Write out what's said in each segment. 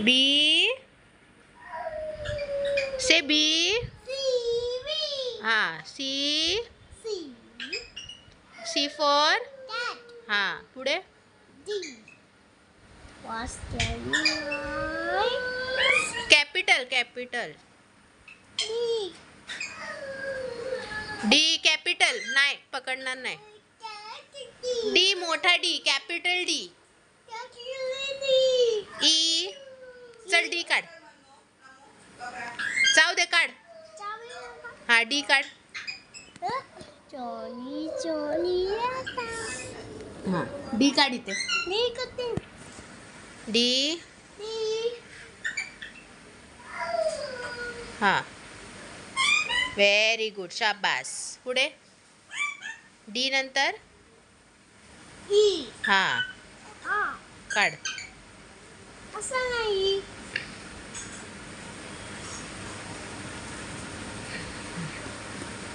बी से बी. हाँ C. C for. हाँ पुढे. Capital capital. डी कॅपिटल नाही पकडणार नाही. डी मोठा डी कॅपिटल डी. ई. चल डी काढ. जाऊ दे काढ. हा डी काढ. हा डी काढ इथे. डी. हा व्हेरी गुड शाबास. पुढे. डी नंतर. हा काढ. असं नाही.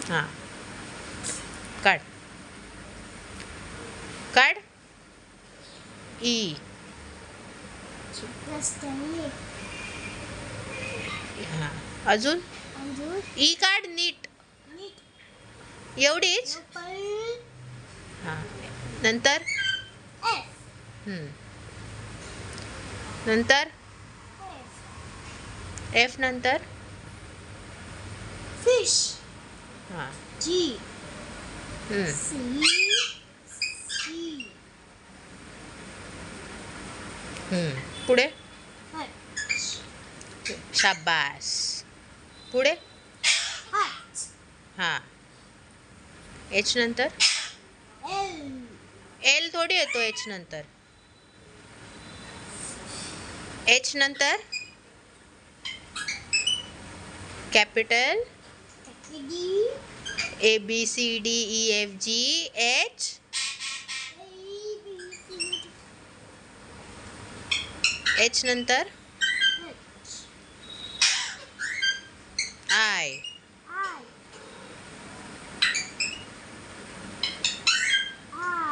हा काढ. काढ. ई. हा अजून. ई काढ नीट. एवढीच. हा नंतर. नंतर एफ नंतर. फिश. हा जी. सी. पुढे. शाबास. पुढे. हा एच नंतर. एल थोडी येतो एच नंतर. एच नंतर. Capital. A B C D E F G H. H नंतर. आय.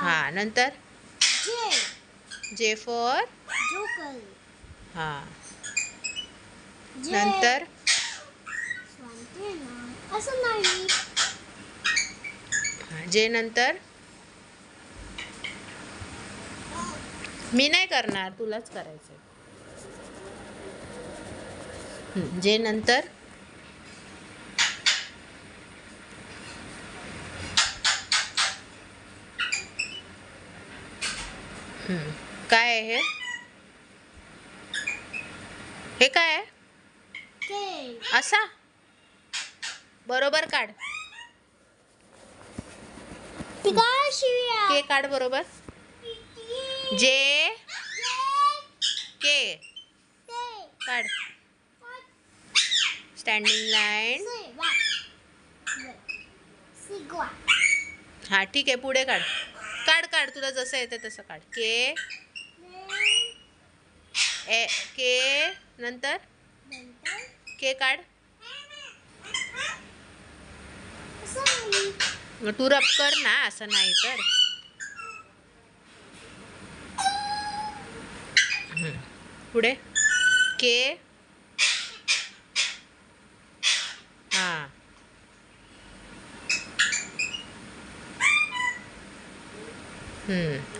हा नंतर. J for. हा नंतर. असं नाही. जे नंतर. मी नाही करणार तुलाच करायचं. जे नंतर. काय आहे हे काय आहे. असा बरोबर काढ. के काढ बरोबर. जे के काढ. Standing line. हा ठीक आहे पुढे काढ. काढ काढ तुला जसं येतं तसं काढ. के. के नंतर. के काढ. तू रब कर ना असं नाही तर. पुढे. के. हा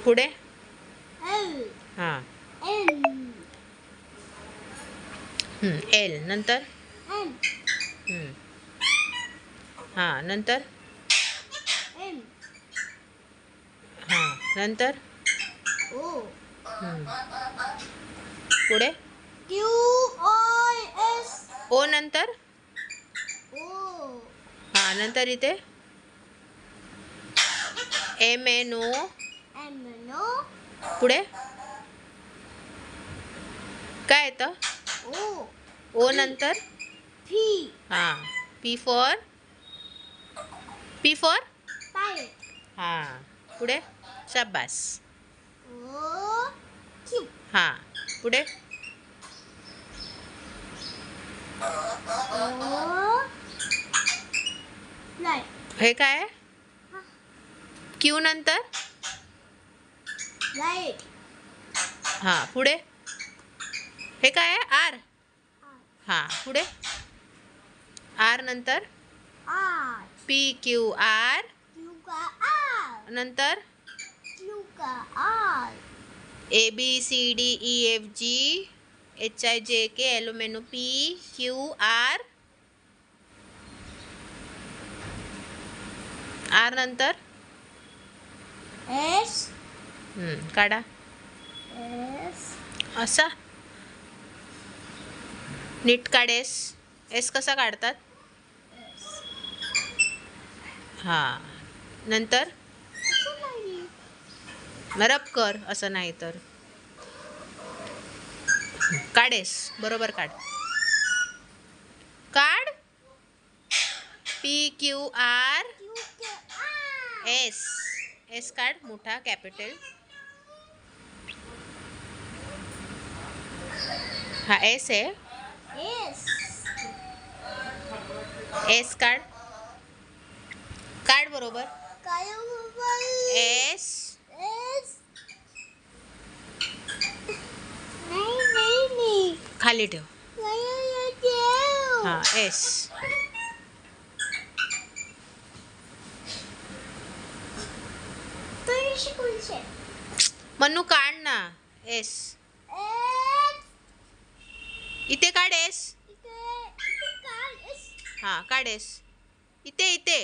पुढे. हा एल नंतर. हा नंतर. हा नंतर. पुढे. ओ नंतर. हा नंतर इथे. M N O. पुढे काय येतं. ओ नंतर. हा पी फॉर. P for. हा पुढे. शाबास. हा पुढे. हे काय. क्यू नंतर. हा पुढे. हे काय आहे आर. हां पुढे आर नंतर R. P Q R Q का R. नंतर Q का R. A B C D E F G H I J K L M N O P Q R R नंतर S. काढा S. असा नीट काढ एस. एस कसा काढतात. हां नंतर असं नाही. रब कर असं नाही तर काढेस बरोबर काढ. काढ पी क्यू आर Q का R. एस. एस काढ मोठा कॅपिटल. हा एस आहे. S. एस काढ. काढ बरोबर. काय मोबाईल. S S. नाही. खाली ठेव. काय ठेव. हां एस. तरी शिकवूनशे. मनू काढ ना. S S. इथे काढ एस. इथे काढ. S. हां काढ एस. इथे इथे